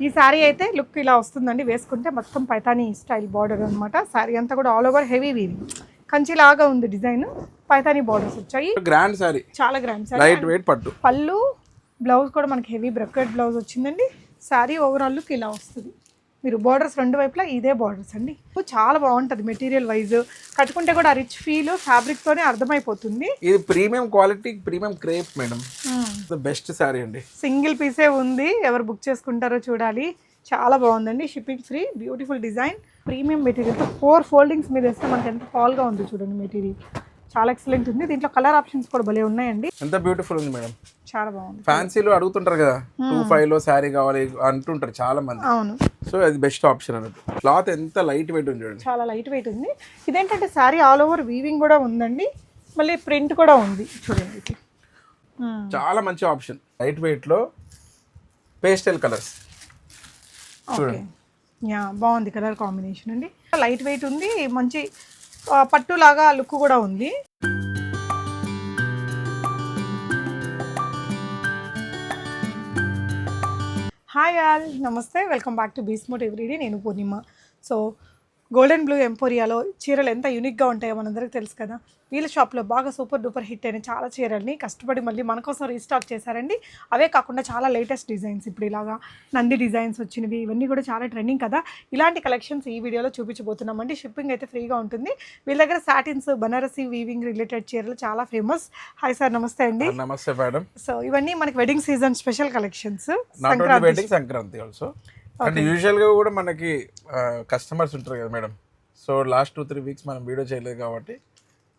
ఈ శారీ అయితే లుక్ ఇలా వస్తుందండి, వేసుకుంటే మొత్తం పైతానీ స్టైల్ బార్డర్ అనమాట. శారీ అంతా కూడా all over heavy weaving, Kanchi లాగా ఉంది డిజైన్. పైతానీ బార్డర్స్ వచ్చాయి. గ్రాండ్ శారీ, చాలా గ్రాండ్ శారీ, లైట్ వెయిట్ పట్టు. పళ్ళు బ్లౌజ్ కూడా మనకి హెవీ బ్రొకెట్ బ్లౌజ్ వచ్చిందండి. శారీ ఓవరాల్ లుక్ ఇలా వస్తుంది. మీరు బార్డర్స్ రెండు వైపులా ఇదే బార్డర్స్ అండి. చాలా బాగుంటుంది మెటీరియల్ వైజ్, కట్టుకుంటే కూడా రిచ్ ఫీల్ ఫ్యాబ్రిక్ తోనే అర్థమైపోతుంది. ఇది premium quality, premium crepe madam, best sari అండి. సింగిల్ పీసే ఉంది, ఎవరు బుక్ చేసుకుంటారో చూడాలి. చాలా బాగుందండి, shipping free, beautiful design, premium material. 4 foldings మీద వేస్తే మనకి ఎంత ఫాల్గా ఉంది చూడండి మెటీరియల్. చాలా ఎక్సలెంట్ ఉంది. దీంట్లో కలర్ ఆప్షన్స్ కూడా భలే ఉన్నాయండి. ఎంత బ్యూటిఫుల్ ఉంది మేడం. చాలా బాగుంది. ఫ్యాన్సీలో అడుగుతుంటారు కదా 25 లో శారీ కావాలి అంటుంటారు చాలా మంది. అవును, సో అది బెస్ట్ ఆప్షన్ అన్నట్టు. క్లాత్ ఎంత లైట్ వెయిట్ ఉంది చూడండి, చాలా లైట్ వెయిట్ ఉంది. ఇదేంటంటే శారీ ఆల్ ఓవర్ వీవింగ్ కూడా ఉందండి, మళ్ళీ ప్రింట్ కూడా ఉంది చూడండి. చాలా మంచి ఆప్షన్. లైట్ వెయిట్ లో పేస్టల్ కలర్స్ ఓకే, యా బాగుంది కలర్ కాంబినేషన్ అండి. లైట్ వెయిట్ ఉంది, మంచి పట్టు లాగా లుక్ కూడా ఉంది. హాయ్ ఆల్, నమస్తే, వెల్కమ్ బ్యాక్ టు బీస్మోట్ ఎవ్రీడే. నేను పూర్ణిమ. సో గోల్డెన్ బ్లూ ఎంపోరియాలో చీరలు ఎంత యూనిక్గా ఉంటాయో మనందరికీ తెలుసు కదా. వీళ్ళ షాప్లో బాగా సూపర్ డూపర్ హిట్ అయిన చాలా చీరల్ని కష్టపడి మళ్ళీ మన కోసం రీస్టాక్ చేశారండి. అవే కాకుండా చాలా లేటెస్ట్ డిజైన్స్, ఇప్పుడు ఇలాగా నంది డిజైన్స్ వచ్చినవి, ఇవన్నీ కూడా చాలా ట్రెండింగ్ కదా. ఇలాంటి కలెక్షన్స్ ఈ వీడియోలో చూపించబోతున్నామండి. షిప్పింగ్ అయితే ఫ్రీగా ఉంటుంది. వీళ్ళ దగ్గర సాటిన్స్, బనారసి వీవింగ్ రిలేటెడ్ చీరలు చాలా ఫేమస్. హాయ్ సార్, నమస్తే అండి. నమస్తే మేడం. సో ఇవన్నీ మనకి wedding season special collections. Sankranti also అంటే యూజువల్గా కూడా మనకి కస్టమర్స్ ఉంటారు కదా మేడం. సో లాస్ట్ 2-3 వీక్స్ మనం వీడియో చేయలేదు కాబట్టి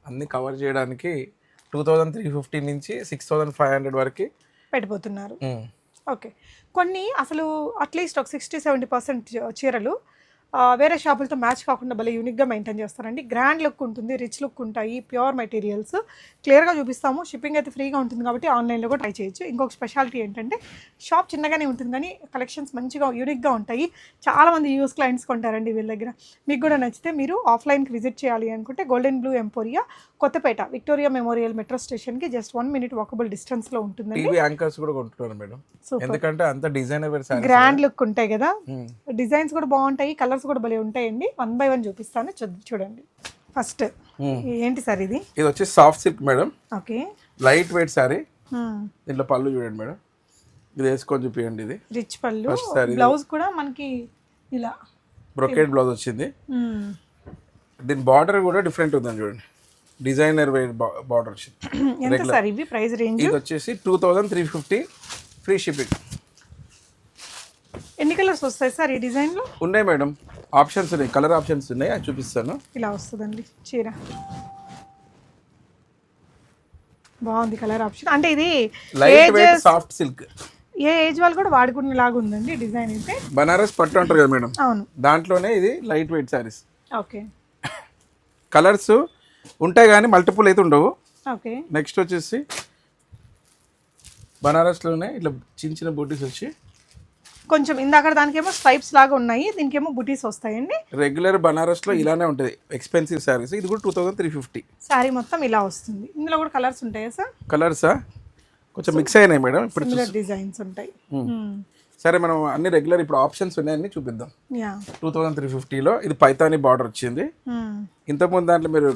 అన్ని కవర్ చేయడానికి 2350 నుంచి 6500 వరకు పెట్టిపోతున్నారు. ఓకే, కొన్ని అసలు అట్లీస్ట్ ఒక 60-70% చీరలు వేరే షాపులతో మ్యాచ్ కాకుండా భలే యూనిక్గా మెయింటైన్ చేస్తారండి. గ్రాండ్ లుక్ ఉంటుంది, రిచ్ లుక్ ఉంటాయి, ప్యూర్ మెటీరియల్స్. క్లియర్గా చూపిస్తాము. షిప్పింగ్ అయితే ఫ్రీగా ఉంటుంది కాబట్టి ఆన్లైన్లో కూడా ట్రై చేయొచ్చు. ఇంకొక స్పెషాలిటీ ఏంటంటే షాప్ చిన్నగానే ఉంటుంది కానీ కలెక్షన్స్ మంచిగా యూనిక్గా ఉంటాయి. చాలామంది యూఎస్ క్లయింట్స్ కొంటారండి వీళ్ళ దగ్గర. మీకు కూడా నచ్చితే మీరు ఆఫ్లైన్కి విజిట్ చేయాలి అనుకుంటే Golden Blue Emporia, Kothapet, Victoria Memorial metro స్టేషన్కి జస్ట్ 1 minute వాకబుల్ డిస్టెన్స్లో ఉంటుందండి. టీవీ యాంకర్స్ కూడా కొంటున్నారు మేడం, ఎందుకంటే అంత డిజైనర్ గ్రాండ్ లుక్ ఉంటాయి కదా, డిజైన్స్ కూడా బాగుంటాయి, కలర్స్ కూడా భలే ఉంటాయండి. 1 by 1 చూపిస్తాను, చూడండి. ఫస్ట్ ఏంటి సార్ ఇది? ఇది వచ్చి soft silk madam. Okay, light weight sorry. దీంట్లో పళ్ళు చూడండి మేడం, ఇది వేసుకొని చూపియండి. ఇది రిచ్ పళ్ళు, బ్లౌజ్ కూడా మనకి ఇలా బ్రొకెట్ బ్లౌజ్ వచ్చింది. దీని బార్డర్ కూడా డిఫరెంట్ ఉందని చూడండి, డిజైనర్ వెయిట్ బార్డర్ వచ్చింది. ఎంత సార్ ఇవి ప్రైస్ రేంజ్? ఇది వచ్చేసి 2350 ఫ్రీ షిప్పింగ్. ఎన్ని కలర్స్ వస్తాయి సార్ ఈ డిజైన్లో? ఉన్నాయి మేడం, ఆప్షన్స్ ఉన్నాయి, కలర్ ఆప్షన్స్ ఉన్నాయి, అది చూపిస్తాను. ఇలా వస్తుందండి చీర, బాగుంది కలర్ ఆప్షన్. అంటే ఇది లైట్ వెయిట్ సాఫ్ట్ సిల్క్, ఏ ఏజ్ వాళ్ళు కూడా వాడుకునే లాగా ఉందండి డిజైన్ అయితే. బనారస్ పట్టు అంటారు కదా మేడం, అవును, దాంట్లోనే ఇది light weight saris. Okay, colours ఉంటాయి కానీ మల్టిపుల్ అయితే ఉండవు. ఓకే, నెక్స్ట్ వచ్చేసి బనారస్లోనే ఇట్లా చిన్న చిన్న బూటీస్ వచ్చి కొంచెం ఇందాక దానికేమో స్ట్రైప్స్ లాగా ఉన్నాయి, దీనికేమో బుటీస్ వస్తాయండి. రెగ్యులర్ బనారస్లో ఇలానే ఉంటుంది ఎక్స్పెన్సివ్ శారీస్. ఇది కూడా 2350. శారీ మొత్తం ఇలా వస్తుంది. ఇందులో కూడా కలర్స్ ఉంటాయా సార్? కలర్సా కొంచెం మిక్స్ అయినాయి మేడం. ఇప్పుడు డిజైన్స్ ఉంటాయి. సరే, మనం అన్ని రెగ్యులర్ ఇప్పుడు ఆప్షన్స్ ఉన్నాయని చూపిద్దాం. 2350లో ఇది పైతానీ బార్డర్ వచ్చింది. ఇంతకుముందు దాంట్లో మీరు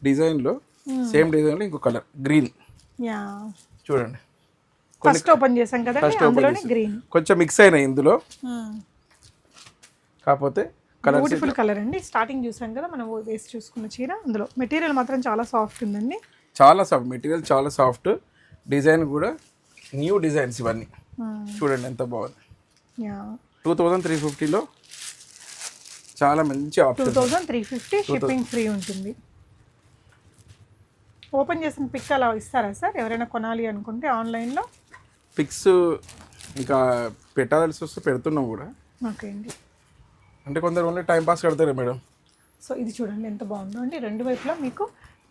డిజైన్లో సేమ్ డిజైన్లో ఇంకో కలర్ గ్రీన్ చూడండి. ఫస్ట్ ఓపెన్ చేసాం కదా, అందులోనే గ్రీన్ కొంచెం మిక్స్ అయినాయి ఇందులో, కాకపోతే కలర్ బ్యూటిఫుల్ కలర్ అండి. స్టార్టింగ్ చూసాం కదా మనం వేసి చూసుకున్న చీర, అందులో మెటీరియల్ మాత్రం చాలా సాఫ్ట్ ఉందండి. చాలా సాఫ్ట్ మెటీరియల్, చాలా సాఫ్ట్ డిజైన్ కూడా న్యూ డిజైన్స్ ఇవన్నీ చూడండి ఎంత బాగుంది. 2350లో చాలా మంచి ఆప్షన్. 2350 షిప్పింగ్ ఫ్రీ ఉంటుంది. ఓపెన్ చేసిన పిక్ అలా ఇస్తారా సార్ ఎవరైనా కొనాలి అనుకుంటే ఆన్లైన్లో? పిక్స్ ఇంకా పెట్టాల్సి వస్తే పెడుతున్నాం కూడా. ఓకే అండి, అంటే కొందరు ఓన్లీ టైం పాస్ కడతారు మేడం. సో ఇది చూడండి ఎంత బాగుందో అండి, రెండు వైపులా మీకు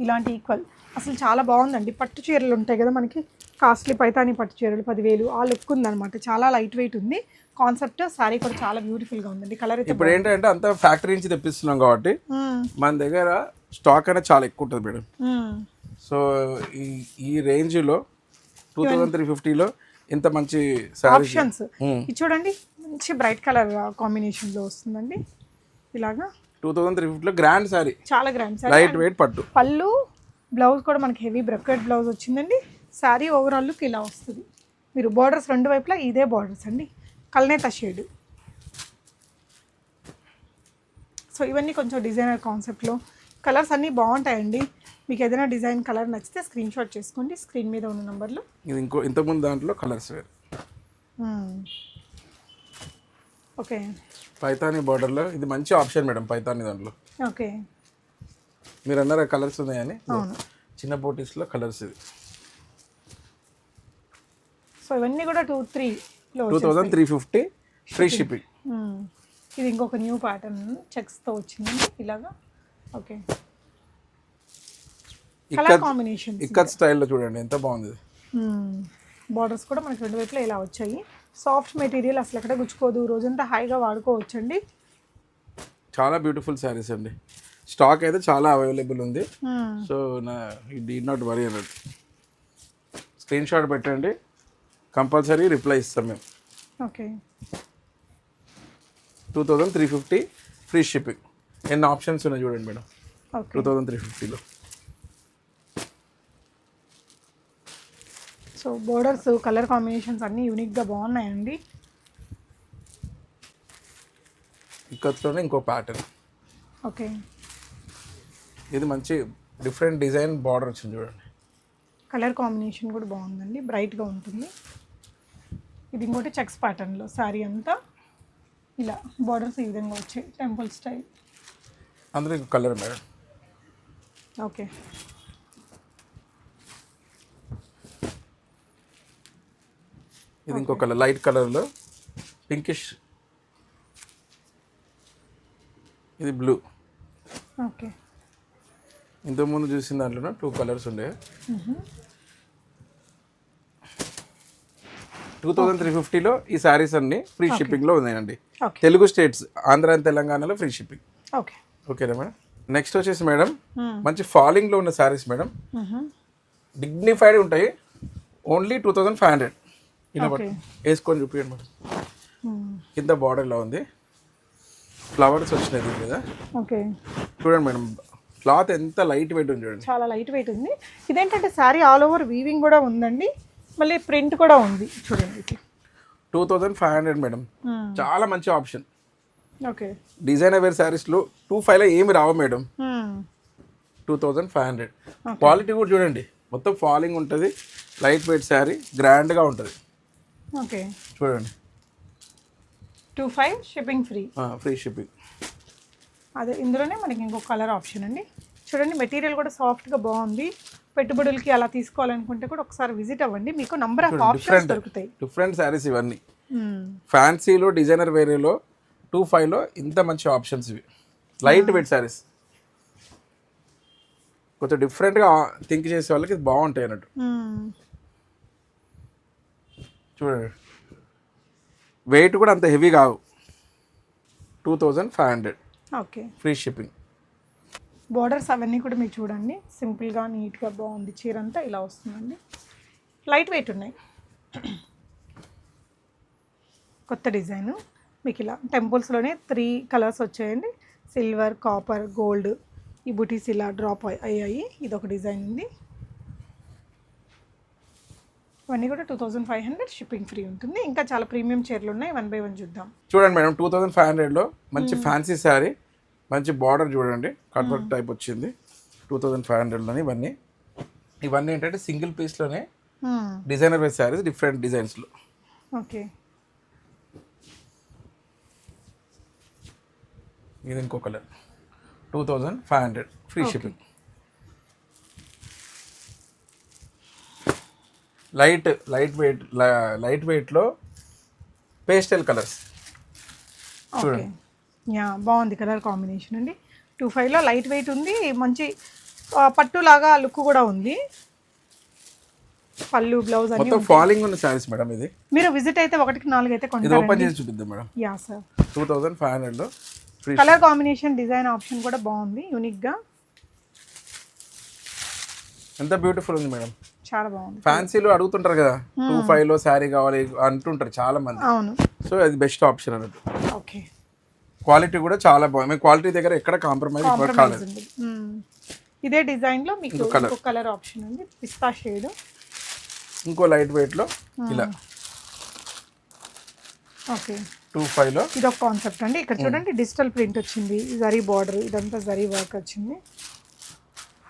ఇలాంటి ఈక్వల్. అసలు చాలా బాగుందండి. పట్టు చీరలు ఉంటాయి కదా మనకి, కాస్ట్లీ పైతానీ పట్టు చీరలు 10,000 ఆ లుక్ ఉందన్నమాట. చాలా లైట్ వెయిట్ ఉంది కాన్సెప్ట్. శారీ కూడా చాలా బ్యూటిఫుల్గా ఉందండి. కలర్ ఇప్పుడు ఏంటంటే అంత ఫ్యాక్టరీ నుంచి తెప్పిస్తున్నాం కాబట్టి మన దగ్గర స్టాక్ అనేది చాలా ఎక్కువ ఉంటుంది మేడం. సో ఈ రేంజ్లో 2350లో ఇంత మంచి ఆప్షన్స్ చూడండి. మంచి బ్రైట్ కలర్ కాంబినేషన్లో వస్తుందండి ఇలాగా 2350లో గ్రాండ్ సారీ, చాలా గ్రాండ్ సారీ. లైట్ వెయిట్ పట్టు. పళ్ళు బ్లౌజ్ కూడా మనకి హెవీ బ్రొకెట్ బ్లౌజ్ వచ్చిందండి. శారీ ఓవరాల్ లుక్ ఇలా వస్తుంది. మీరు బార్డర్స్ రెండు వైపులా ఇదే బార్డర్స్ అండి, కల్నేత షేడ్. సో ఇవన్నీ కొంచెం డిజైనర్ కాన్సెప్ట్లో కలర్స్ అన్నీ బాగుంటాయండి. మీకు ఏదైనా డిజైన్ కలర్ నచ్చితే స్క్రీన్ షాట్ చేసుకోండి స్క్రీన్ మీద ఉన్న నెంబర్లో. ఇది ఇంతకుముందు దాంట్లో కలర్స్ వేరు. ఓకే, పైతానీ బార్డర్లో ఇది మంచి ఆప్షన్ మేడం. పైతానీ దాంట్లో ఓకే, మీరు అన్నారు కలర్స్ ఉన్నాయని, అవును. చిన్న బోటీస్లో కలర్స్ ఇది. సో ఇవన్నీ కూడా 2-3లో 2350 ఫ్రీ షిప్పింగ్. ఇది ఇంకొక న్యూ ప్యాటర్న్ చెక్స్తో వచ్చిందండి ఇలాగా. ఓకే, కలర్ కాంబినేషన్ ఇక్కత్ స్టైల్లో చూడండి ఎంత బాగుంది. బార్డర్స్ కూడా మనకి రెండు వైపులా ఇలా వచ్చాయి. సాఫ్ట్ మెటీరియల్, అసలు ఎక్కడ గుచ్చుకోదు, రోజంతా హాయిగా వాడుకోవచ్చండి. చాలా బ్యూటిఫుల్ శారీస్ అండి. స్టాక్ అయితే చాలా అవైలబుల్ ఉంది. So you did not worry అన్నట్టు. స్క్రీన్ షాట్ పెట్టండి, కంపల్సరీ రిప్లై ఇస్తాం మేము. Okay, 2350 free shipping. ఎన్ని ఆప్షన్స్ ఉన్నాయి చూడండి మేడం. ఓకే, 2350లో. సో బోర్డర్స్ కలర్ కాంబినేషన్స్ అన్నీ యూనిక్గా బాగున్నాయండి. ఇక్కత్లోనే ఇంకో ప్యాటర్న్. ఓకే, ఇది మంచి డిఫరెంట్ డిజైన్ బార్డర్ వచ్చింది చూడండి. కలర్ కాంబినేషన్ కూడా బాగుందండి, బ్రైట్గా ఉంటుంది. ఇది ఇంకోటి చెక్స్ ప్యాటర్న్లో శారీ అంతా ఇలా బార్డర్స్ ఈ విధంగా వచ్చాయి, టెంపుల్ స్టైల్. అందులో ఇంకో కలర్ మేడం. ఓకే, ఇది ఇంకో కలర్, లైట్ కలర్లో పింకిష్. ఇది బ్లూ. ఓకే, ఇంతకుముందు చూసిన దాంట్లో 2 కలర్స్ ఉండే. 2350లో ఈ శారీస్ అన్ని ఫ్రీ షిప్పింగ్లో ఉన్నాయండి. Okay, Telugu states, Andhra and తెలంగాణలో ఫ్రీ షిప్పింగ్. ఓకే, ఓకేనా మేడం. నెక్స్ట్ వచ్చేసి మేడం మంచి ఫాలింగ్లో ఉన్న శారీస్ మేడం. డిగ్నిఫైడ్ ఉంటాయి. ఓన్లీ 2500. ఇలా వేసుకొని చూపించండి మేడం. కింద బార్డర్లో ఉంది, ఫ్లవర్స్ వచ్చినాయి దీని మీద. ఓకే, చూడండి మేడం, క్లాత్ ఎంత లైట్ వెయిట్ ఉంది చూడండి. చాలా లైట్ వెయిట్ ఉంది. ఇదేంటంటే శారీ ఆల్ ఓవర్ వీవింగ్ కూడా ఉందండి, మళ్ళీ ప్రింట్ కూడా ఉంది చూడండి ఇట్లా. 2500 మేడం, చాలా మంచి ఆప్షన్. ఓకే, డిజైనర్ వేర్ శారీస్లో 25లో ఏమి రావు మేడం. 2500. క్వాలిటీ కూడా చూడండి, మొత్తం ఫాలింగ్ ఉంటుంది, లైట్ వెయిట్ శారీ, గ్రాండ్గా ఉంటుంది. ఓకే, చూడండి 25 షిప్పింగ్ ఫ్రీ. Free shipping. అదే ఇందులోనే మనకి ఇంకొక కలర్ ఆప్షన్ అండి. చూడండి మెటీరియల్ కూడా సాఫ్ట్గా బాగుంది. పెట్టుబడులకి అలా తీసుకోవాలనుకుంటే కూడా ఒకసారి విజిట్ అవ్వండి, మీకు నంబర్ ఆఫ్ ఆప్షన్స్ దొరుకుతాయి. డిఫరెంట్ శారీస్ ఇవన్నీ. ఫ్యాన్సీలో డిజైనర్ వేరేలో 25లో ఇంత మంచి ఆప్షన్స్ ఇవి. లైట్ వెయిట్ శారీస్, కొంచెం డిఫరెంట్గా థింక్ చేసే వాళ్ళకి ఇది బాగుంటాయి అన్నట్టు. చూడండి వెయిట్ కూడా అంత హెవీ కావు. 2500. Okay, free shipping. బార్డర్స్ అవన్నీ కూడా మీరు చూడండి, సింపుల్గా నీట్గా బాగుంది. చీర అంతా ఇలా వస్తుందండి, లైట్ వెయిట్ ఉన్నాయి. కొత్త డిజైను మీకు ఇలా టెంపుల్స్లోనే 3 కలర్స్ వచ్చాయండి, సిల్వర్, కాపర్, గోల్డ్. ఈ బుటీస్ ఇలా డ్రాప్ అయ్యాయి. ఇది ఒక డిజైన్ ఉంది. ఇవన్నీ కూడా 2500 షిప్పింగ్ ఫ్రీ ఉంటుంది. ఇంకా చాలా ప్రీమియం చీరలు ఉన్నాయి, 1 by 1 చూద్దాం. చూడండి మేడం, 2500లో మంచి ఫ్యాన్సీ శారీ, మంచి బార్డర్ చూడండి, కట్ వర్క్ టైప్ వచ్చింది. 2500లోని ఇవన్నీ ఏంటంటే సింగిల్ పీస్లోనే డిజైనర్ వేర్ శారీస్, డిఫరెంట్ డిజైన్స్లో. ఓకే, ఇది ఇంకో కలర్. 2500 free shipping. లైట్ వెయిట్లో పేస్టల్ కలర్స్ ఓకే, యా బాగుంది కలర్ కాంబినేషన్ అండి. 25లో లైట్ వెయిట్ ఉంది, మంచి పట్టులాగా లుక్ కూడా ఉంది. పళ్ళు బ్లౌజ్ అన్ని మొత్తం ఫాలింగ్ ఉన్న శారీస్ మేడం. ఇది మీరు విజిట్ అయితే 1కి 4 అయితే ఇది కొంటారు. ఓపెన్ చేసి చూపిద్దాం మేడం. Yeah sir. 2500లో free. Colour combination, design option కూడా బాగుంది యూనిక్గా, ఎంత బ్యూటిఫుల్ ఉంది మేడం. చాలా బాగుంది. ఫ్యాన్సీలో అడుగుతుంటారు కదా 25లో శారీ కావాలి అంటుంటారు చాలా మంది. అవును, సో అది బెస్ట్ ఆప్షన్ అన్నట్టు. ఓకే, క్వాలిటీ కూడా చాలా బాగుంది. మేము క్వాలిటీ దగ్గర ఎక్కడ కాంప్రమైజ్ కాలేదు. ఉంది. ఇదే డిజైన్ లో మీకు ఇంకో కలర్ ఆప్షన్ ఉంది, పిస్తా షేడ్. ఇంకో లైట్ వెయిట్ లో ఇలా ఓకే 25 లో ఇది ఒక కాన్సెప్ట్ అండి. ఇక్కడ చూడండి డిజిటల్ ప్రింట్ వచ్చింది, జరీ బార్డర్, ఇదంతా జరీ వర్క్ వచ్చింది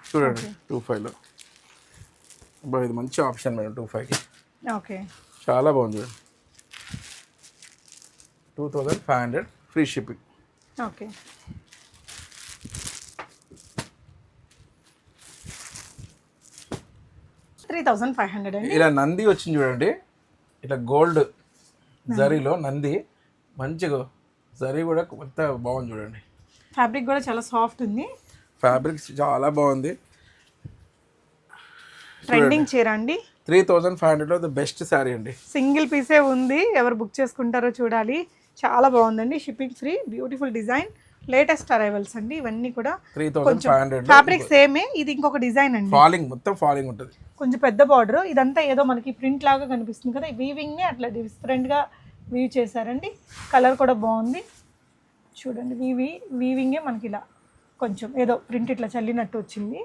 చూడండి. 25 లో ఇది మంచి ఆప్షన్ మేడం. 25కి ఓకే, చాలా బాగుంది చూడండి. 2500 ఫ్రీ షిప్పింగ్. ఓకే, $3,500 అండి. ఇలా నంది వచ్చింది చూడండి, ఇట్లా గోల్డ్ జరీలో నంది, మంచిగా జరీ కూడా ఎంత బాగుంది చూడండి. ఫ్యాబ్రిక్ కూడా చాలా సాఫ్ట్ ఉంది, ఫ్యాబ్రిక్ చాలా బాగుంది. ట్రెండింగ్ చీర అండి. 3500 లో ద బెస్ట్ శారీ అండి. సింగిల్ పీసే ఉంది, ఎవరు బుక్ చేసుకుంటారో చూడాలి. చాలా బాగుందండి, shipping free, beautiful design, latest arrivals అండి ఇవన్నీ కూడా. 3500 ఫ్యాబ్రిక్ సేమే, ఇది ఇంకొక డిజైన్ అండి. ఫాలింగ్, మొత్తం ఫాలింగ్ ఉంటుంది. కొంచెం పెద్ద బార్డర్, ఇదంతా ఏదో మనకి ప్రింట్ లాగా కనిపిస్తుంది కదా, వీవింగ్ ని అట్లా డిఫరెంట్ గా వీవ్ చేశారండి. కలర్ కూడా బాగుంది చూడండి, వీవింగే మనకి ఇలా కొంచెం ఏదో ప్రింట్ ఇట్లా చల్లినట్టు వచ్చింది.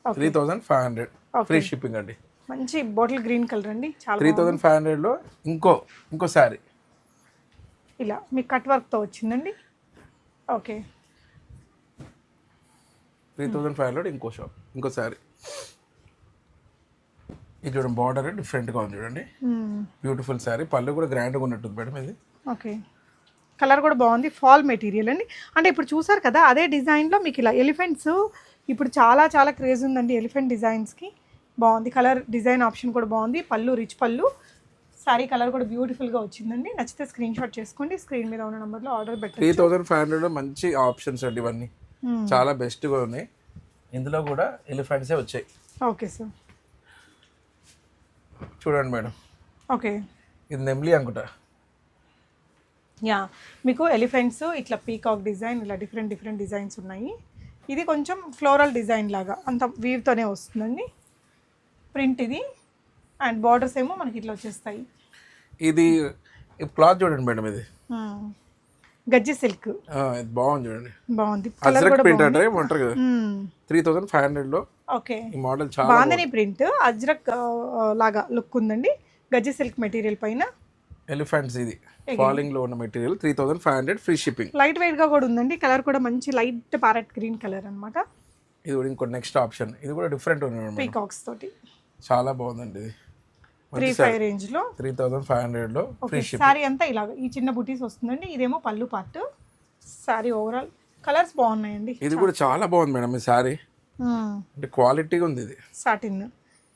3500 ఫ్రీ షిప్పింగ్ అండి. మంచి బాటిల్ గ్రీన్ కలర్ అండి, చాలా 3500 లో ఇంకో శారీ ఇలా మీకు కట్ వర్క్ తో వచ్చిందండి. ఓకే, 3500 ఇంకో శారీ. ఇది చూడండి, బార్డర్ డిఫరెంట్గా ఉంది చూడండి, బ్యూటిఫుల్ శారీ. పళ్ళు కూడా గ్రాండ్గా ఉన్నట్టుంది మేడం ఇది. ఓకే, కలర్ కూడా బాగుంది, ఫాల్ మెటీరియల్ అండి. అంటే ఇప్పుడు చూసారు కదా, అదే డిజైన్లో మీకు ఇలా ఎలిఫెంట్స్ ఇప్పుడు చాలా చాలా క్రేజ్ ఉందండి ఎలిఫెంట్ డిజైన్స్కి. బాగుంది, కలర్ డిజైన్ ఆప్షన్ కూడా బాగుంది. పళ్ళు రిచ్ పళ్ళు, శారీ కలర్ కూడా బ్యూటిఫుల్గా వచ్చిందండి. నచ్చితే స్క్రీన్ షాట్ చేసుకోండి, స్క్రీన్ మీద ఉన్న నెంబర్లో ఆర్డర్ పెట్టండి. 3500 మంచి ఆప్షన్స్ అండి ఇవన్నీ, చాలా బెస్ట్గా ఉన్నాయి. ఇందులో కూడా ఎలిఫెంట్సే వచ్చాయి. ఓకే సార్, చూడండి మేడం. ఓకే, ఇది నెమ్లీ అనుకుంటా. యా, మీకు ఎలిఫెంట్స్ ఇట్లా పీకాక్ డిజైన్, ఇలా డిఫరెంట్ డిజైన్స్ ఉన్నాయి. ఇది కొంచెం ఫ్లోరల్ డిజైన్ లాగా అంత వీవ్తోనే వస్తుందండి ప్రింట్ ఇది. అండ్ బార్డర్స్ ఏమో మనకి ఇట్లా వచ్చేస్తాయి. ఇది క్లాత్ చూడండి మేడం, ఇది గజ్జి సిల్క్, ఇది బాగుంది చూడండి, బాగుంది. అజ్రక్ ప్రింట్ అంటే ఉంటారు కదా. 3500 లో ఓకే, ఈ మోడల్ చాలా బాందని ప్రింట్, అజ్రక్ లాగా లుక్ ఉందండి. గజ్జి సిల్క్ మెటీరియల్ పైన ఎలిఫెంట్స్, ఇది ఫాలింగ్ లో ఉన్న material. 3500 free shipping. Light weight గా కూడా ఉందండి, కలర్ కూడా మంచి లైట్ ప్యారెట్ గ్రీన్ కలర్ అన్నమాట. ఇది కూడా ఇంకో నెక్స్ట్ ఆప్షన్, ఇది కూడా డిఫరెంట్ ఉంది, పీకాక్స్ తోటి చాలా బాగుందండి. ఇది 3500 రేంజ్ లో 3500 లో ఫ్రీ షిప్పింగ్. సారీ అంతా ఇలాగ ఈ చిన్న బుటీస్ వస్తుందండి. ఇదేమో పళ్ళు పార్ట్, సారీ ఓవరాల్ కలర్స్ బాగున్నాయండి. ఇది కూడా చాలా బాగుంది మేడం ఈ సారీ, అంటే క్వాలిటీగా ఉంది. ఇది సాటిన్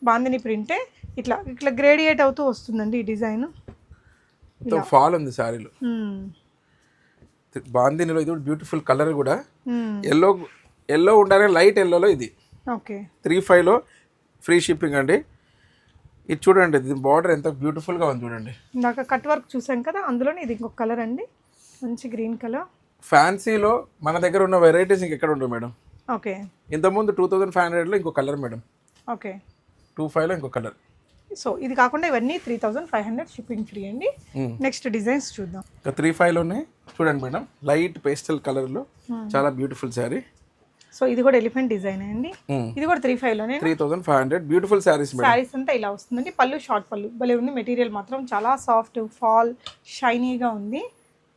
బాందిని ప్రింటే, ఇట్లా ఇట్లా గ్రేడియేట్ అవుతూ వస్తుందండి ఈ డిజైన్. మొత్తం ఫాల్ ఉంది సారీలో. బాందినిలో ఇది బ్యూటిఫుల్ కలర్ కూడా, ఎల్లో ఉండాలి, లైట్ ఎల్లోలో ఇది. ఓకే, 35 లో ఫ్రీ షిప్పింగ్ అండి. ఇది చూడండి, ఇది బార్డర్ ఎంత బ్యూటిఫుల్గా ఉంది చూడండి. ఇందాక కట్ వర్క్ చూసాం కదా, అందులోనే ఇది ఇంకొక కలర్ అండి, మంచి గ్రీన్ కలర్. ఫ్యాన్సీలో మన దగ్గర ఉన్న వెరైటీస్ ఇంకెక్కడ ఉండవు మేడం. ఓకే, ఇంతకుముందు 2500 లో ఇంకో కలర్ మేడం, ఓకే 25 లో ఇంకో కలర్. సో ఇది కాకుండా ఇవన్నీ 3500 షిప్పింగ్ ఫ్రీ అండి. నెక్స్ట్ డిజైన్స్ చూద్దాం. 35 లోనే చూడండి మేడం, లైట్ పేస్టల్ కలర్లో చాలా బ్యూటిఫుల్ శారీ. సో ఇది కూడా ఎలిఫెంట్ డిజైన్ అండి, ఇది కూడా 35 లోనే. 3500 బ్యూటిఫుల్ శారీస్ మేడం. శారీస్ అంతా ఇలా వస్తుందండి. పళ్ళు షార్ట్ పళ్ళు భలే ఉంది, మెటీరియల్ మాత్రం చాలా సాఫ్ట్, ఫాల్ షైనీగా ఉంది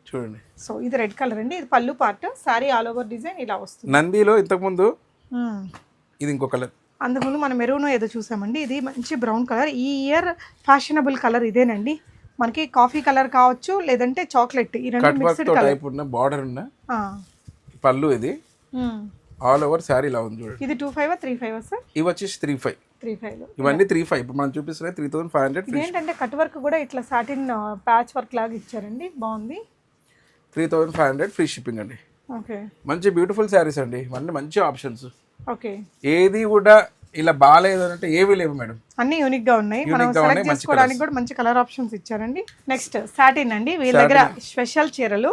చూడండి. సో ఇది రెడ్ కలర్ అండి, ఇది పళ్ళు part, sari all over design ఇలా వస్తుంది. నందిలో ఇంతకుముందు ఇది ఇంకో కలర్, అంతకుముందు మనం మెరూన్ ఏదో చూసామండి, ఇది మంచి బ్రౌన్ కలర్. ఈ ఇయర్ ఫ్యాషనబుల్ కలర్ ఇదేనండి. మనకి కాఫీ కలర్ కావచ్చు, లేదంటే చాక్లెట్, ఈ రెండు మిక్స్డ్ కలర్. టైప్ ఉన్న బార్డర్ ఉన్న పళ్ళు, ఇది ఆల్ ఓవర్ శారీ ఇలా ఉంది చూడండి. ఇది 25 35 సార్? ఇవి వచ్చేసి 35 ఇవన్నీ 35. ఇప్పుడు మనం చూపిస్తున్నాయి 3500. ఏంటంటే కట్ వర్క్ కూడా ఇట్లా సాటిన్ ప్యాచ్ వర్క్ లాగా ఇచ్చారండి, బాగుంది. 3500 ఫ్రీ షిప్పింగ్ అండి. ఓకే, మంచి బ్యూటిఫుల్ శారీస్ అండి, ఇవన్నీ మంచి ఆప్షన్స్. ఓకే, ఏది కూడా ఇలా బాగాలేదు అంటే ఏవి లేవు మేడం, అన్ని యూనిక్ గా ఉన్నాయి. మనం సెలెక్ట్ చేసుకోవడానికి కూడా మంచి కలర్ ఆప్షన్స్ ఇచ్చారండి. నెక్స్ట్ సాటిన్ అండి, వీళ్ళ దగ్గర స్పెషల్ చీరలు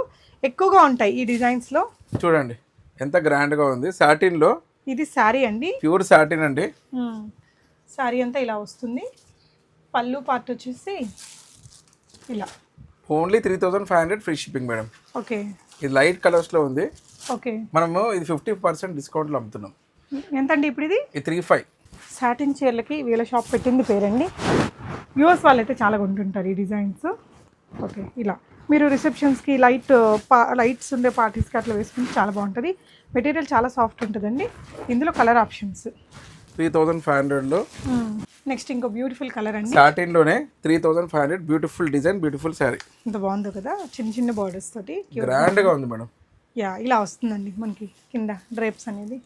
ఎక్కువగా ఉంటాయి ఈ డిజైన్స్ లో. చూడండి ఎంత గ్రాండ్ గా ఉంది. సాటిన్ లో ఇది శారీ అండి, ప్యూర్ సాటిన్ అండి. శారీ అంతా ఇలా వస్తుంది. పళ్ళు పార్ట్ వచ్చేసి ఇలా only 3500 free shipping madam. Okay. ఇది లైట్ కలర్స్లో ఉంది. ఓకే. మనము ఇది 50% డిస్కౌంట్లో అమ్ముతున్నాం. ఎంతండి ఇప్పుడు ఇది? ఇది 35. సాటిన్ చీరలకి వీళ్ళ షాప్ పెట్టింది పేరండి. యూఎస్ వాళ్ళు అయితే చాలా కొంటుంటారు ఈ డిజైన్స్. ఓకే, ఇలా మీరు రిసెప్షన్స్కి లైట్స్ ఉండే పార్టీస్కి అట్లా వేసుకుంటే చాలా బాగుంటుంది. మెటీరియల్ చాలా సాఫ్ట్ ఉంటుందండి. ఇందులో కలర్ ఆప్షన్స్ 3500లో. నెక్స్ట్ ఇంకో బ్యూటిఫుల్ కలర్ అండి. సాటిన్లోనే 3500 బ్యూటిఫుల్ డిజైన్, బ్యూటిఫుల్ శారీ. ఇంత బాగుందో కదా, చిన్న చిన్న బార్డర్స్ తోటి గ్రాండ్గా ఉంది మేడం. యా, ఇలా వస్తుందండి మనకి కింద డ్రేప్స్ అనేది.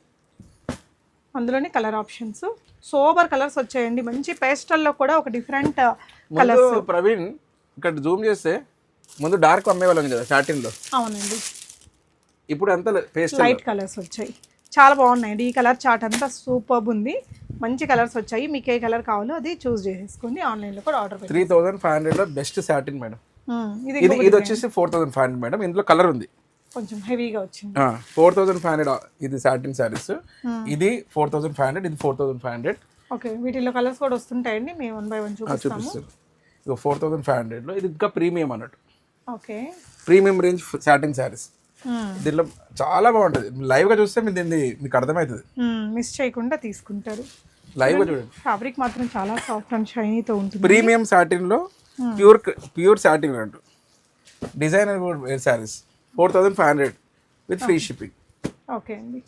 అందులోనే కలర్ ఆప్షన్స్ సోబర్ కలర్స్ వచ్చాయండి. మంచి పేస్టల్లో కూడా ఒక డిఫరెంట్ కలర్స్. ప్రవీణ్ ఇక్కడ జూమ్ చేస్తే ముందు డార్క్ అమ్మేవాళ్ళం కదా సాటిన్లో. అవునండి. ఇప్పుడు అంతా పేస్టల్ లైట్ కలర్స్ వచ్చాయి, చాలా బాగున్నాయండి. ఈ కలర్ చార్ట్ అంతా సూపర్బ్ ఉంది. మంచి కలర్స్ వచ్చాయి. మీకు ఏ కలర్ కావాలో అది చూస్ చేసేసుకోండి. ఆన్లైన్లో కూడా ఆర్డర్ పెట్టి 3500లో బెస్ట్ సాటిన్ మేడం. ఇది వచ్చేసి 4500 మేడం. ఇందులో కలర్ ఉంది, కొంచెం హెవీగా వచ్చింది. 4500 ఇది సాటిన్ శారీస్. ఇది 4500, ఇది 4500. ఓకే, వీటిలో కలర్స్ కూడా వస్తుంటాయండి. మేము 1 by 1 చూపిస్తాము. ఇక 4500లో ఇది ఇంకా ప్రీమియం అన్నట్టు. Okay, premium range satin saris. దీనిలో చాలా బాగుంటుంది. లైవ్గా చూస్తే మీకు అర్థమవుతుంది, మిస్ చేయకుండా తీసుకుంటారు. లైవ్గా చూడండి. ఫ్యాబ్రిక్ మాత్రం చాలా సాఫ్ట్ అండ్ షైనీతో ఉంటుంది. ప్రీమియం సాటిన్లో ప్యూర్ సాటిన్ అంటూ designer wear sarees 4500 with free shipping. Okay అండి.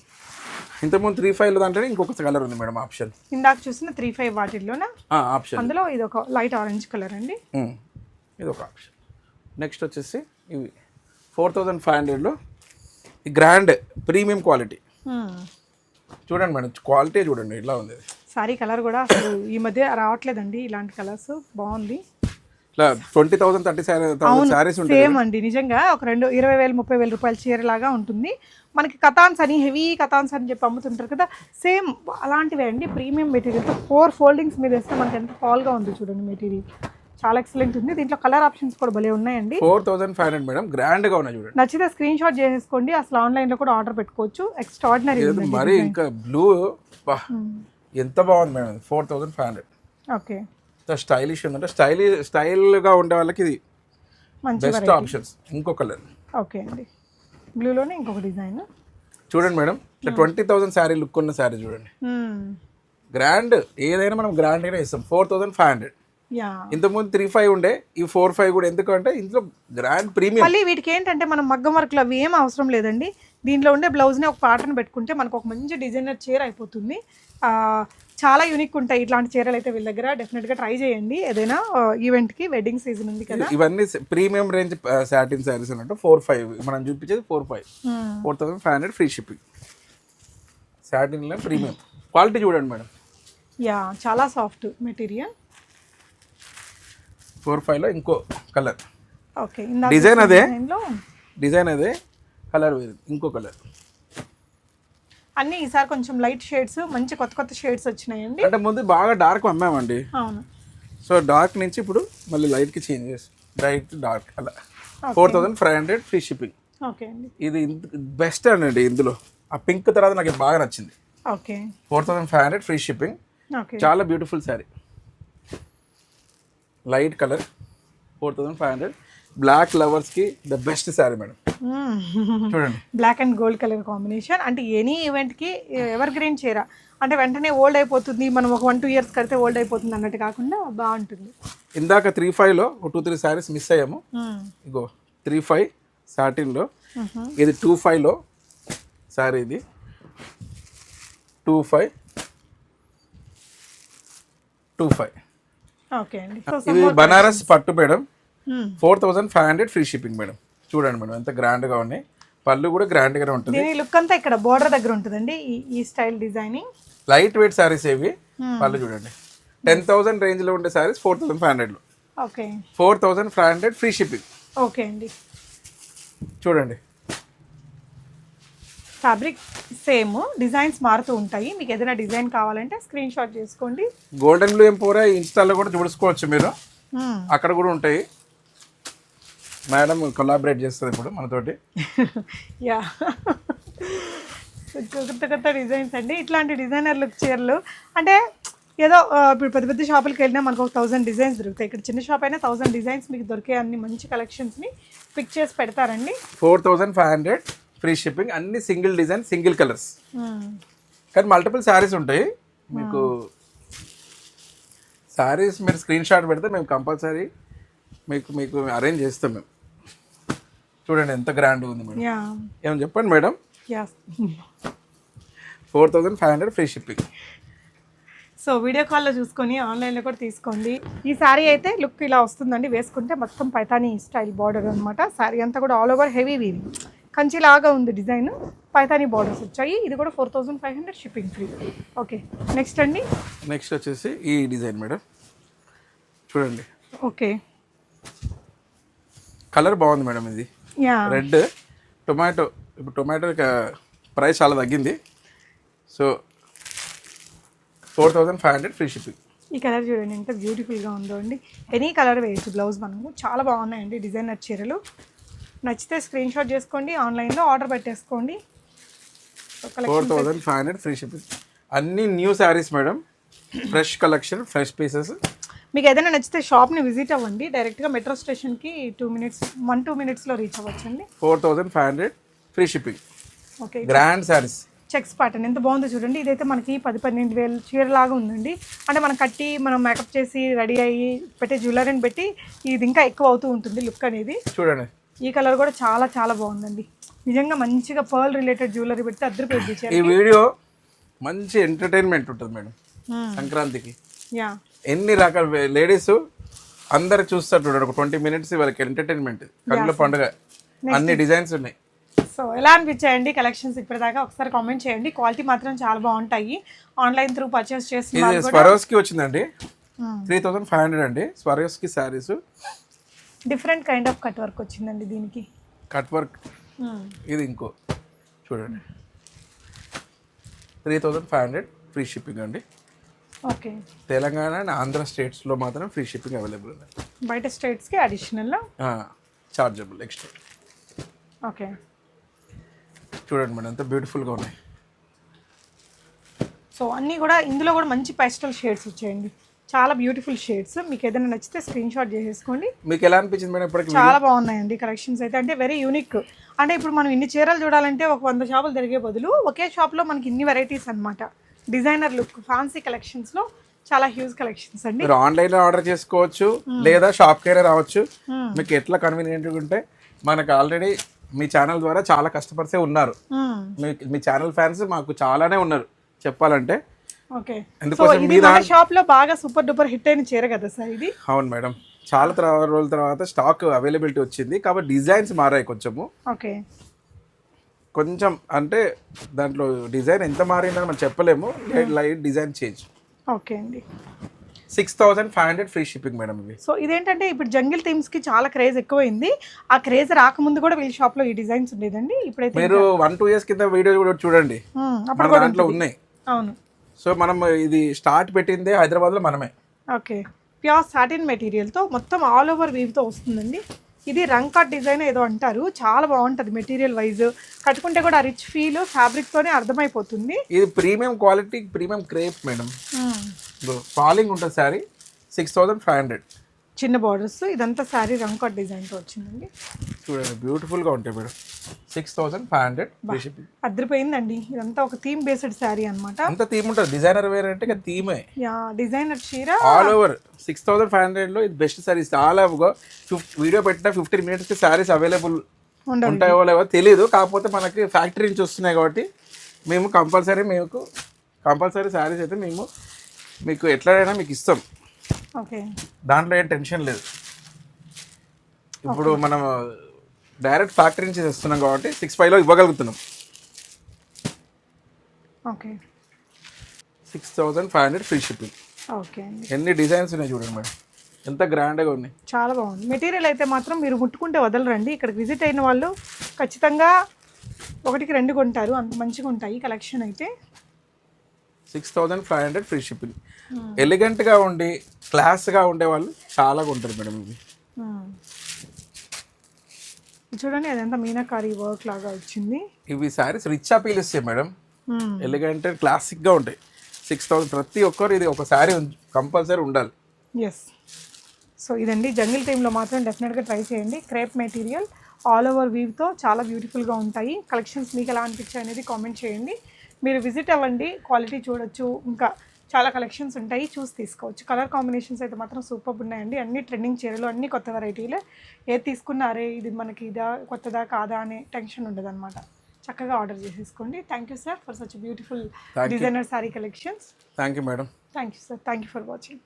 ఇంతకుముందు 35లో దాంట్లో ఇంకొక కలర్ ఉంది మేడం ఆప్షన్. ఇందాక చూసిన 35 వాటిల్లోనా ఆప్షన్. అందులో ఇది ఒక లైట్ ఆరెంజ్ కలర్ అండి. ఇది ఒక ఆప్షన్. నెక్స్ట్ వచ్చేసి ఇవి 4500లో ఈ గ్రాండ్ ప్రీమియం క్వాలిటీ. చూడండి మేడం, క్వాలిటీ చూడండి ఎలా ఉంది. సారీ కలర్ కూడా అసలు ఈ మధ్య రావట్లేదండి ఇలాంటి కలర్స్. బాగుంది. ఇట్లా 20,000 30,000 శారీస్ ఉంటాయి. సేమ్ అండి, నిజంగా ఒక 20,000 30,000 రూపాయల చీరలాగా ఉంటుంది. మనకి కథాన్స్ అని హెవీ కథాన్స్ అని చెప్పి అమ్ముతుంటారు కదా, సేమ్ అలాంటివే అండి. ప్రీమియం మెటీరియల్తో 4 ఫోల్డింగ్స్ మీద వేస్తే మనకి ఎంత హాల్గా ఉంది చూడండి. మెటీరియల్ చాలా ఎక్సలెంట్ ఉంది. దీంట్లో కలర్ ఆప్షన్స్ కూడా భలే ఉన్నాయండి. 4500 మేడం, గ్రాండ్గా ఉన్నాయి చూడండి. నచ్చితే స్క్రీన్ షాట్ చేసేసుకోండి. అసలు ఆన్లైన్లో కూడా ఆర్డర్ పెట్టుకోవచ్చు. ఎక్స్ట్రాడినరీ మరి ఇంకా బ్లూ ఎంత బాగుంది మేడం. 4500. ఓకే, స్టైలిష్ ఉందంటే స్టైల్గా ఉండే వాళ్ళకి ఇది బెస్ట్ ఆప్షన్స్. ఇంకో కలర్. ఓకే అండి, బ్లూలోనే ఇంకొక డిజైన్ చూడండి మేడం. 20,000 శారీ లుక్ ఉన్న శారీ చూడండి. గ్రాండ్ ఏదైనా మనం గ్రాండ్గానే ఇస్తాం. 4500. ఇంతకుముందు 35 ఉండే, ఈ 45 కూడా. ఎందుకంటే ఇందులో గ్రాండ్ ప్రీమియం. మళ్ళీ వీటికి ఏంటంటే మనం మగ్గం వర్క్లో అవి ఏం అవసరం లేదండి. దీంట్లో ఉండే బ్లౌజ్ని ఒక ప్యాటర్న్ పెట్టుకుంటే మనకు ఒక మంచి డిజైనర్ చీర అయిపోతుంది. చాలా యూనిక్ ఉంటాయి ఇట్లాంటి చీరలు అయితే వీళ్ళ దగ్గర. డెఫినెట్గా ట్రై చేయండి ఏదైనా ఈవెంట్కి. వెడ్డింగ్ సీజన్ ఉంది కదా. ఇవన్నీ ప్రీమియం రేంజ్ సాటిన్ శారీస్ అన్నట్టు. 45 మనం చూపించేది 4500 ఫ్రీ షిప్పింగ్. సాటిన్లో ప్రీమియం క్వాలిటీ చూడండి మేడం. యా, చాలా సాఫ్ట్ మెటీరియల్. 45లో ఇంకో కలర్. ఓకే, డిజైన్ అదే కలర్ వేరు. ఇంకో కలర్. అన్నీ ఈసారి కొంచెం లైట్ షేడ్స్, మంచి కొత్త కొత్త షేడ్స్ వచ్చినాయండి. అంటే ముందు బాగా డార్క్ అమ్మామండి. అవును. సో డార్క్ నుంచి ఇప్పుడు మళ్ళీ లైట్కి చేంజ్ చేసి లైట్ డార్క్ అలా. 4500 ఫ్రీ షిప్పింగ్. ఓకే అండి, ఇది బెస్ట్ అండి. ఇందులో ఆ పింక్ తర్వాత నాకు బాగా నచ్చింది. Okay, 4500 free shipping. చాలా beautiful sari. Light colour 4500. Black లవర్స్కి ద బెస్ట్ శారీ మేడం. చూడండి, black and gold colour combination. అంటే ఎనీ ఈవెంట్కి ఎవర్ గ్రీన్ చీర అంటే వెంటనే ఓల్డ్ అయిపోతుంది, మనం ఒక 1-2 ఇయర్స్ కడితే ఓల్డ్ అయిపోతుంది అన్నట్టు కాకుండా బాగుంటుంది. ఇందాక 35లో 2-3 శారీస్ మిస్ అయ్యాము. ఇగో 35 సాటిన్లో. ఇది 25లో శారీ. ఇది 25. ఓకే అండి. ఇది బనారస్ పట్టు మేడం. 4500 free shipping madam. చూడండి మేడం ఎంత గ్రాండ్గా ఉన్నాయి. పళ్ళు కూడా గ్రాండ్గానే ఉంటుంది. దీని లుక్ అంతా ఇక్కడ బోర్డర్ దగ్గర ఉంటుందండి. ఈ style designing. Light weight saris ఏవి. పళ్ళు చూడండి. 10,000 రేంజ్లో ఉండే శారీస్ 4500లో. Okay, 4500 free shipping. ఓకే అండి. చూడండి, ఫ్యాబ్రిక్ సేమ్, డిజైన్స్ మారుతూ ఉంటాయి. మీకు ఏదైనా డిజైన్ కావాలంటే స్క్రీన్ షాట్ చేసుకోండి. గోల్డెన్ బ్లూ ఎంపోరా ఇన్స్టాలో కూడా చూసుకోవచ్చు మీరు. అక్కడ కూడా ఉంటాయి. మేడం కొలాబరేట్ చేస్తుంది ఇప్పుడు మనతోటి. యా, కొత్త కొత్త డిజైన్స్ అండి. ఇట్లాంటి డిజైనర్ లుక్ చీరలు అంటే ఏదో ఇప్పుడు పెద్ద పెద్ద షాపులకి వెళ్ళినా మనకు ఒక 1000 డిజైన్స్ దొరుకుతాయి. ఇక్కడ చిన్న షాప్ అయినా 1000 డిజైన్స్ మీకు దొరికే అన్ని మంచి కలెక్షన్స్ని పిక్ చేసి పెడతారండి. 4500 ఫ్రీ షిప్పింగ్, అన్ని సింగిల్ డిజైన్ సింగిల్ కలర్స్, కానీ మల్టిపుల్ శారీస్ ఉంటాయి మీకు. శారీస్ మీరు స్క్రీన్ షాట్ పెడితే మేము కంపల్సరీ మీకు అరేంజ్ చేస్తాం మేము. చూడండి ఎంత గ్రాండ్ ఉంది మేడం. ఏమని చెప్పండి madam. 4500 free shipping. So video కాల్లో చూసుకొని ఆన్లైన్లో కూడా తీసుకోండి. ఈ శారీ అయితే లుక్ ఇలా వస్తుందండి, వేసుకుంటే మొత్తం పైతానీ స్టైల్ బార్డర్ అనమాట. శారీ అంతా కూడా ఆల్ ఓవర్ హెవీ వీవింగ్, కంచిలాగా ఉంది డిజైన్, పైతానీ బార్డర్స్ వచ్చాయి. ఇది కూడా 4500 షిప్పింగ్ ఫ్రీ. ఓకే, నెక్స్ట్ అండి. నెక్స్ట్ వచ్చేసి ఈ డిజైన్ మేడం, చూడండి. ఓకే, కలర్ బాగుంది మేడం. ఇది రెడ్ టొమాటో. ఇప్పుడు టొమాటో ప్రైస్ చాలా తగ్గింది. So 4500 free shipping. ఈ కలర్ చూడండి ఎంత బ్యూటిఫుల్గా ఉందో అండి. ఎనీ కలర్ వేయచ్చు బ్లౌజ్ మనము. చాలా బాగున్నాయండి డిజైనర్ చీరలు. నచ్చితే స్క్రీన్ షాట్ చేసుకోండి, ఆన్లైన్లో ఆర్డర్ పెట్టేసుకోండి. 4500 ఫ్రీ షిప్పింగ్. అన్ని new saris madam, fresh collection, fresh pieces. మీకు ఏదైనా నచ్చితే షాప్ని విజిట్ అవ్వండి. డైరెక్ట్గా మెట్రో స్టేషన్కి 1-2 మినిట్స్లో రీచ్ అవ్వచ్చండి. 4500 free shipping. Okay, grand saris. Checks pattern ఎంత బాగుందో చూడండి. ఇదైతే మనకి 10-12 వేలు చీరలాగా ఉందండి. అంటే మనం కట్టి మనం మేకప్ చేసి రెడీ అయ్యి పెట్టే జ్యువెలరీని పెట్టి ఇది ఇంకా ఎక్కువ అవుతూ ఉంటుంది లుక్ అనేది. చూడండి ఈ కలర్ కూడా చాలా చాలా బాగుందండి. నిజంగా మంచిగా పర్ల్ రిలేటెడ్ జ్యువెలరీ పెడితే అద్దరిపోయింది చీర. ఈ వీడియో మంచి ఎంటర్టైన్మెంట్ ఉంటుంది మేడం సంక్రాంతికి. ఎన్ని రకాల లేడీస్ అందరు చూస్తారు చూడండి. ఒక 20 మినిట్స్ వాళ్ళకి ఎంటర్టైన్మెంట్, కళ్ళ పండుగ. అన్ని డిజైన్స్ ఉన్నాయి. సో ఎలా అనిపించాయండి కలెక్షన్స్ ఇప్పటిదాకా? ఒకసారి కామెంట్ చేయండి. క్వాలిటీ మాత్రం చాలా బాగుంటాయి. ఆన్లైన్ త్రూ పర్చేస్ చేస్తున్నారు. ఇది స్వరోస్కి వచ్చిందండి, 3500 అండి Swarovski saris. Different kind of cut work వచ్చిందండి దీనికి. Cut work. ఇది ఇంకో చూడండి, 3500 ఫ్రీ షిప్పింగ్ అండి. ఓకే, తెలంగాణ అండ్ ఆంధ్ర స్టేట్స్లో మాత్రం ఫ్రీ షిప్పింగ్ అవైలబుల్ ఉంది. బయట స్టేట్స్కి అడిషనల్ చార్జబుల్ ఎక్స్ట్రా. ఓకే, చూడండి మేడం ఎంత బ్యూటిఫుల్గా ఉన్నాయి. సో అన్నీ కూడా ఇందులో కూడా మంచి పేస్టల్ షేడ్స్ వచ్చాయండి. చాలా బ్యూటిఫుల్ షేడ్స్. మీకు ఏదైనా నచ్చితే స్క్రీన్ షాట్ చేసేసుకోండి. మీకు ఎలా అనిపించింది మేడం ఇప్పటికి? చాలా బాగున్నాయండి కలెక్షన్స్ అయితే. అంటే వెరీ యూనిక్. అంటే ఇప్పుడు మనం ఇన్ని చీరలు చూడాలంటే ఒక 100 షాపులు తిరిగే బదులు ఒకే షాప్లో మనకి ఇన్ని వెరైటీస్ అనమాట. డిజైనర్ లుక్, ఫ్యాన్సీ కలెక్షన్స్లో చాలా హ్యూజ్ కలెక్షన్స్ అండి. మీరు ఆన్లైన్లో ఆర్డర్ చేసుకోవచ్చు, లేదా షాప్కైనా రావచ్చు. మీకు ఎట్లా కన్వీనియంట్గా ఉంటే. మనకు ఆల్రెడీ మీ ఛానల్ ద్వారా చాలా కస్టమర్సే ఉన్నారు. మీ ఛానల్ ఫ్యాన్స్ మాకు చాలానే ఉన్నారు చెప్పాలంటే. ఓకే, ఎందుకోసం ఇది మన షాప్లో బాగా సూపర్ డూపర్ హిట్ అయిన చీర కదా సార్ ఇది? అవును మేడం, చాలా రోజుల తర్వాత స్టాక్ అవైలబిలిటీ వచ్చింది కాబట్టి డిజైన్స్ మారాయి కొంచెము. ఓకే, కొంచెం అంటే దాంట్లో డిజైన్ ఎంత మారిందని మనం చెప్పలేము. Light design change. ఓకే అండి. 6500 ఫ్రీ షిప్పింగ్ మేడం ఇవి. సో ఇదేంటంటే ఇప్పుడు జంగిల్ థీమ్స్కి చాలా క్రేజ్ ఎక్కువైంది. ఆ క్రేజ్ రాకముందు కూడా వీళ్ళ షాప్లో ఈ డిజైన్స్ ఉండేదండి. ఇప్పుడైతే మీరు 1-2 ఇయర్స్ కింద వీడియో కూడా చూడండి, మన దాంట్లో ఉన్నాయి. అవును. సో మనం ఇది స్టార్ట్ పెట్టిందే హైదరాబాద్లో మనమే. ఓకే, ప్యూర్ సాటిన్ మెటీరియల్తో మొత్తం ఆల్ ఓవర్ వీవ్తో వస్తుందండి. ఇది రంగ్ కట్ డిజైన్ ఏదో అంటారు. చాలా బాగుంటుంది మెటీరియల్ వైజ్. కట్టుకుంటే కూడా రిచ్ ఫీల్ ఫ్యాబ్రిక్తోనే అర్థమైపోతుంది. ఇది premium quality, premium crepe madam. Falling ఉంటుంది శారీ. 6500 చిన్న బార్డర్స్. ఇదంతా శారీ రంగ్ కట్ డిజైన్తో వచ్చిందండి. చూడండి బ్యూటిఫుల్గా ఉంటాయి మేడం. 6500 free shipping. అదిరిపోయిందండి. ఇదంతా ఒక థీమ్ బేస్డ్ శారీ అనమాట. అంత థీమ్ ఉంటుంది. డిజైనర్ వేర్ అంటే థీమే. డిజైనర్ చీర ఆల్ ఓవర్ 6500లో ఇది బెస్ట్ శారీస్. చాలా వీడియో పెట్టిన 15 మినిట్స్కి శారీస్ అవైలబుల్ ఉంటాయో లేవో తెలియదు. కాకపోతే మనకి ఫ్యాక్టరీ నుంచి వస్తున్నాయి కాబట్టి మేము కంపల్సరీ శారీస్ అయితే మీకు ఎట్లయినా మీకు ఇస్తాం. ఓకే, దాంట్లో ఏం టెన్షన్ లేదు. ఇప్పుడు మనం డైరెక్ట్ ఫ్యాక్టరీ నుంచి తెస్తున్నాం కాబట్టి 65లో ఇవ్వగలుగుతున్నాం. Okay, 6500 free shipping. ఓకే అండి. ఎన్ని డిజైన్స్ ఉన్నాయి చూడండి మేడం, ఎంత గ్రాండ్గా ఉన్నాయి. చాలా బాగుంది మెటీరియల్ అయితే మాత్రం. మీరు ముట్టుకుంటే వదలరండి. ఇక్కడికి విజిట్ అయిన వాళ్ళు ఖచ్చితంగా 1-2 కొంటారు. అంత మంచిగా ఉంటాయి కలెక్షన్ అయితే. 6500 ఫ్రీ షిప్పింగ్. ఎలిగెంట్గా ఉండి క్లాస్గా ఉండే వాళ్ళు చాలా ఉంటారు మేడం ఇవి. చూడండి అదంతా మీనాకారి వర్క్ లాగా వచ్చింది. ఇవి శారీస్ రిచ్ అపీల్ ఇస్తాయి మేడం. ఎలిగెంట్ క్లాసిక్గా ఉంటాయి. 6000 ప్రతి ఒక్కరు ఇది ఒక శారీ కంపల్సరీ ఉండాలి. ఎస్. సో ఇదండి జంగిల్ టైంలో మాత్రం డెఫినెట్గా ట్రై చేయండి. క్రేప్ మెటీరియల్ ఆల్ ఓవర్ వీవ్తో చాలా బ్యూటిఫుల్గా ఉంటాయి. కలెక్షన్స్ మీకు ఎలా అనిపించాయి అనేది కామెంట్ చేయండి. మీరు విజిట్ అవ్వండి, క్వాలిటీ చూడొచ్చు, ఇంకా చాలా కలెక్షన్స్ ఉంటాయి, చూసి తీసుకోవచ్చు. కలర్ కాంబినేషన్స్ అయితే మాత్రం సూపర్ ఉన్నాయండి. అన్ని ట్రెండింగ్ చీరలు, అన్ని కొత్త వెరైటీలే. ఏది తీసుకున్నారే ఇది మనకి ఇదా కొత్తదా కాదా అనే టెన్షన్ ఉండదన్నమాట. చక్కగా ఆర్డర్ చేసేసుకోండి. Thank you sir for such beautiful designer sari collections. Thank you madam. Thank you sir. Thank you for watching.